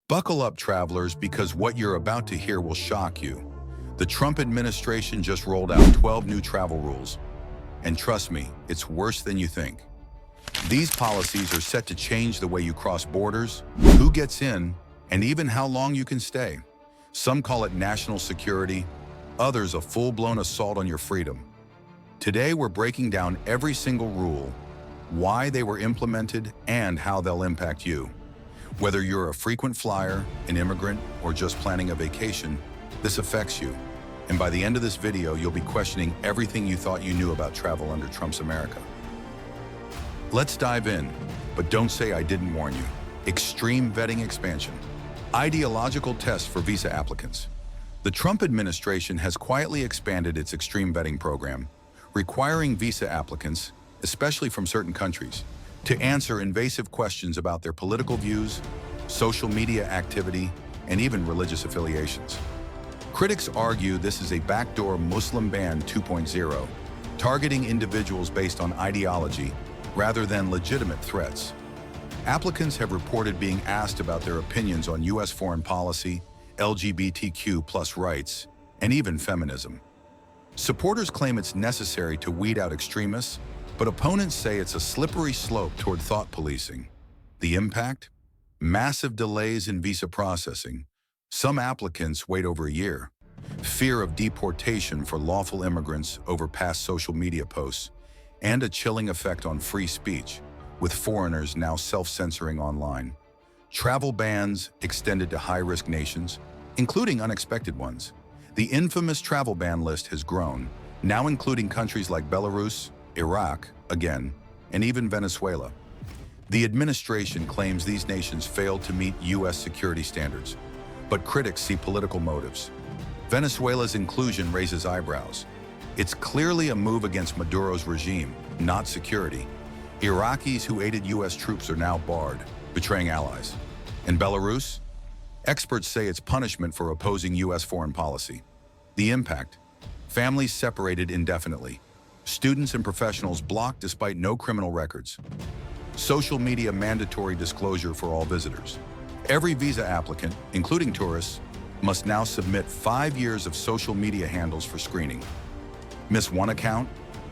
Buckle up, travelers, because what you're about to hear will shock you. The Trump administration just rolled out 12 new travel rules. And trust me, it's worse than you think. These policies are set to change the way you cross borders, who gets in, and even how long you can stay. Some call it national security, others a full-blown assault on your freedom. Today, we're breaking down every single rule, why they were implemented, and how they'll impact you. Whether you're a frequent flyer, an immigrant, or just planning a vacation, this affects you. And by the end of this video, you'll be questioning everything you thought you knew about travel under Trump's America. Let's dive in, but don't say I didn't warn you. Extreme vetting expansion. Ideological tests for visa applicants. The Trump administration has quietly expanded its extreme vetting program, requiring visa applicants, especially from certain countries, to answer invasive questions about their political views, social media activity, and even religious affiliations. Critics argue this is a backdoor Muslim ban 2.0, targeting individuals based on ideology rather than legitimate threats. Applicants have reported being asked about their opinions on U.S. foreign policy, LGBTQ+ rights, and even feminism. Supporters claim it's necessary to weed out extremists, but opponents say it's a slippery slope toward thought policing. The impact? Massive delays in visa processing. Some applicants wait over a year. Fear of deportation for lawful immigrants over past social media posts, and a chilling effect on free speech, with foreigners now self-censoring online. Travel bans extended to high-risk nations, including unexpected ones. The infamous travel ban list has grown, now including countries like Belarus, Iraq, again, and even Venezuela. The administration claims these nations failed to meet U.S. security standards, but critics see political motives. Venezuela's inclusion raises eyebrows. It's clearly a move against Maduro's regime, not security. Iraqis who aided U.S. troops are now barred, betraying allies. In Belarus, experts say it's punishment for opposing U.S. foreign policy. The impact? Families separated indefinitely. Students and professionals blocked despite no criminal records. Social media mandatory disclosure for all visitors. Every visa applicant, including tourists, must now submit 5 years of social media handles for screening. Miss one account?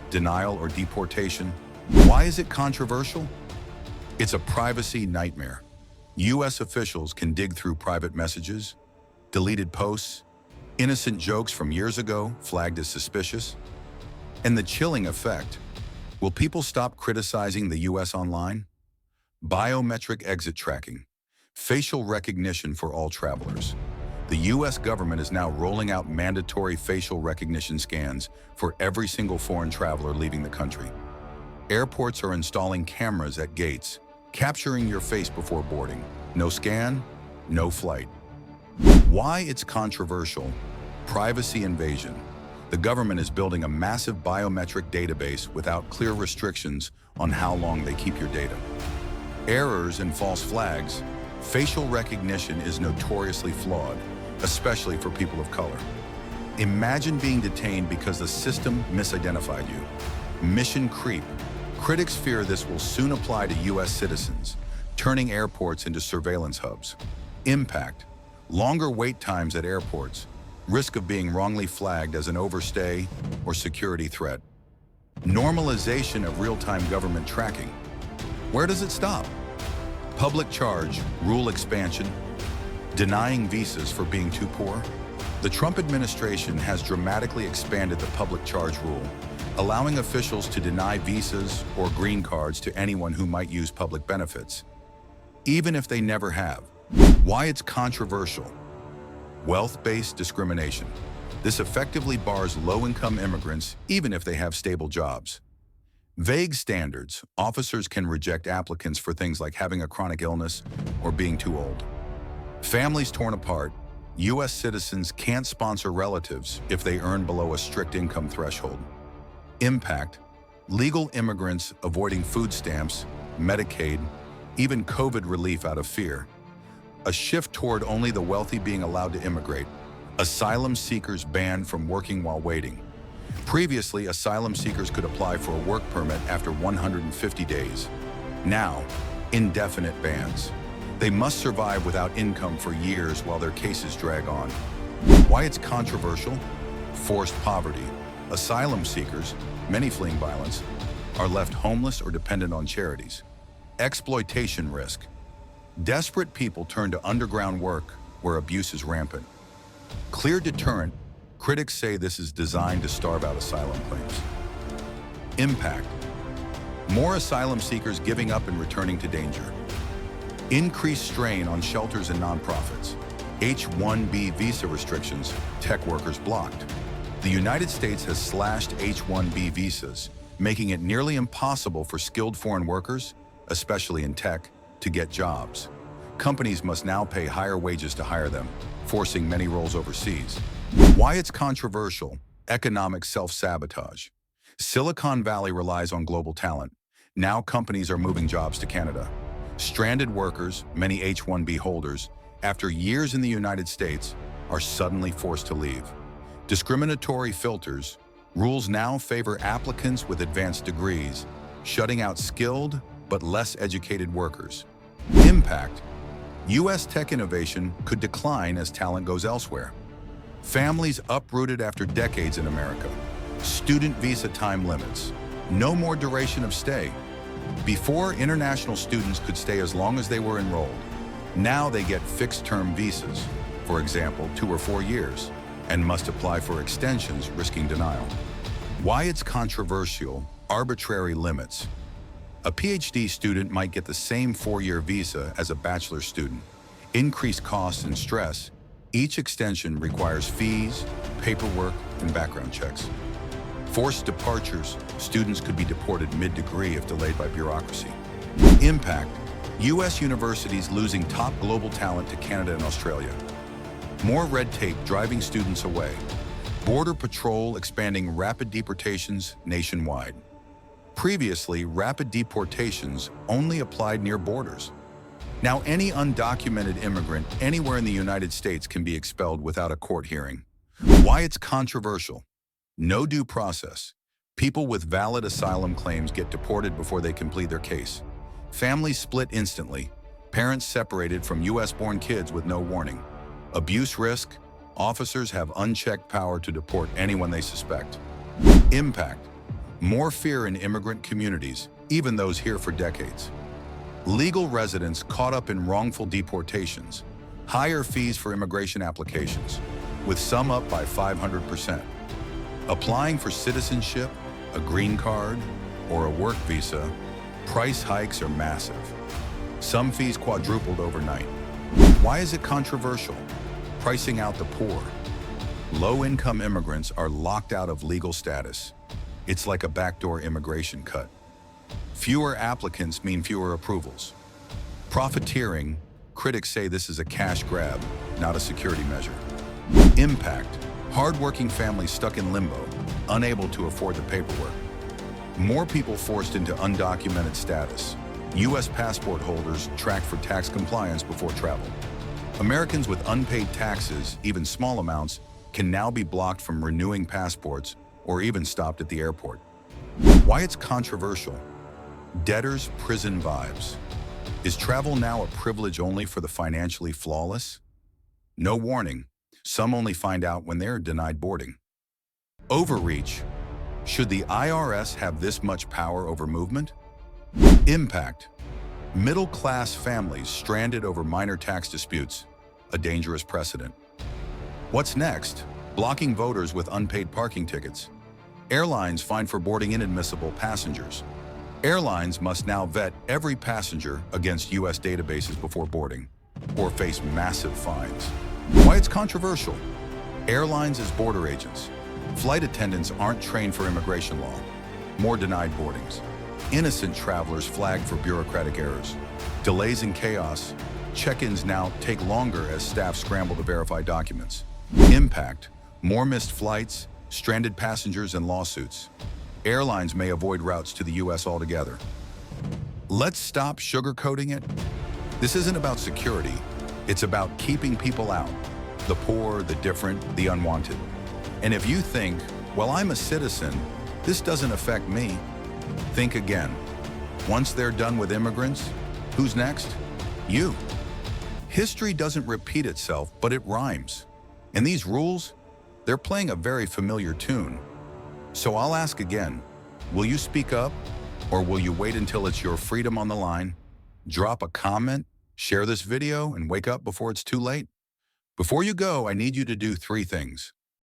Denial or deportation? Why is it controversial? It's a privacy nightmare. U.S. officials can dig through private messages, deleted posts, innocent jokes from years ago flagged as suspicious. And the chilling effect, will people stop criticizing the U.S. online? Biometric exit tracking, facial recognition for all travelers. The U.S. government is now rolling out mandatory facial recognition scans for every single foreign traveler leaving the country. Airports are installing cameras at gates, capturing your face before boarding. No scan, no flight. Why it's controversial? Privacy invasion. The government is building a massive biometric database without clear restrictions on how long they keep your data. Errors and false flags. Facial recognition is notoriously flawed, especially for people of color. Imagine being detained because the system misidentified you. Mission creep. Critics fear this will soon apply to U.S. citizens, turning airports into surveillance hubs. Impact. Longer wait times at airports. Risk of being wrongly flagged as an overstay or security threat. Normalization of real-time government tracking. Where does it stop? Public charge, rule expansion, denying visas for being too poor. The Trump administration has dramatically expanded the public charge rule, allowing officials to deny visas or green cards to anyone who might use public benefits, even if they never have. Why it's controversial? Wealth-based discrimination. This effectively bars low-income immigrants even if they have stable jobs. Vague standards. Officers can reject applicants for things like having a chronic illness or being too old. Families torn apart. U.S. citizens can't sponsor relatives if they earn below a strict income threshold. Impact. Legal immigrants avoiding food stamps, Medicaid, even COVID relief out of fear. A shift toward only the wealthy being allowed to immigrate. Asylum seekers banned from working while waiting. Previously, asylum seekers could apply for a work permit after 150 days. Now, indefinite bans. They must survive without income for years while their cases drag on. Why it's controversial? Forced poverty. Asylum seekers, many fleeing violence, are left homeless or dependent on charities. Exploitation risk. Desperate people turn to underground work where abuse is rampant. Clear deterrent. Critics say this is designed to starve out asylum claims. Impact. More asylum seekers giving up and returning to danger. Increased strain on shelters and nonprofits. H-1B visa restrictions, tech workers blocked. The United States has slashed H-1B visas, making it nearly impossible for skilled foreign workers, especially in tech, to get jobs. Companies must now pay higher wages to hire them, forcing many roles overseas. Why it's controversial? Economic self-sabotage. Silicon Valley relies on global talent. Now companies are moving jobs to Canada. Stranded workers, many H-1B holders, after years in the United States, are suddenly forced to leave. Discriminatory filters. Rules now favor applicants with advanced degrees, shutting out skilled but less educated workers. Impact. U.S. tech innovation could decline as talent goes elsewhere. Families uprooted after decades in America. Student visa time limits. No more duration of stay. Before, international students could stay as long as they were enrolled. Now they get fixed-term visas, for example, 2 or 4 years, and must apply for extensions, risking denial. Why it's controversial? Arbitrary limits. A PhD student might get the same 4-year visa as a bachelor student. Increased costs and stress. Each extension requires fees, paperwork, and background checks. Forced departures. Students could be deported mid-degree if delayed by bureaucracy. Impact. U.S. universities losing top global talent to Canada and Australia. More red tape driving students away. Border Patrol expanding rapid deportations nationwide. Previously, rapid deportations only applied near borders. Now any undocumented immigrant anywhere in the United States can be expelled without a court hearing. Why it's controversial? No due process. People with valid asylum claims get deported before they complete their case. Families split instantly. Parents separated from U.S.-born kids with no warning. Abuse risk. Officers have unchecked power to deport anyone they suspect. Impact. More fear in immigrant communities, even those here for decades. Legal residents caught up in wrongful deportations. Higher fees for immigration applications, with some up by 500%. Applying for citizenship, a green card, or a work visa, price hikes are massive. Some fees quadrupled overnight. Why is it controversial? Pricing out the poor. Low-income immigrants are locked out of legal status. It's like a backdoor immigration cut. Fewer applicants mean fewer approvals. Profiteering. Critics say this is a cash grab, not a security measure. Impact. Hardworking families stuck in limbo, unable to afford the paperwork. More people forced into undocumented status. U.S. passport holders tracked for tax compliance before travel. Americans with unpaid taxes, even small amounts, can now be blocked from renewing passports or even stopped at the airport. Why it's controversial? Debtors' prison vibes. Is travel now a privilege only for the financially flawless? No warning. Some only find out when they're denied boarding. Overreach. Should the IRS have this much power over movement? Impact. Middle-class families stranded over minor tax disputes, a dangerous precedent. What's next? Blocking voters with unpaid parking tickets. Airlines fined for boarding inadmissible passengers. Airlines must now vet every passenger against U.S. databases before boarding, or face massive fines. Why it's controversial? Airlines as border agents. Flight attendants aren't trained for immigration law. More denied boardings. Innocent travelers flagged for bureaucratic errors. Delays and chaos. Check-ins now take longer as staff scramble to verify documents. Impact. More missed flights, stranded passengers, and lawsuits. Airlines may avoid routes to the U.S. altogether. Let's stop sugarcoating it. This isn't about security. It's about keeping people out. The poor, the different, the unwanted. And if you think, well, I'm a citizen, this doesn't affect me, think again. Once they're done with immigrants, who's next? You. History doesn't repeat itself, but it rhymes. And these rules, they're playing a very familiar tune. So I'll ask again, will you speak up, or will you wait until it's your freedom on the line? Drop a comment, share this video, and wake up before it's too late. Before you go, I need you to do three things.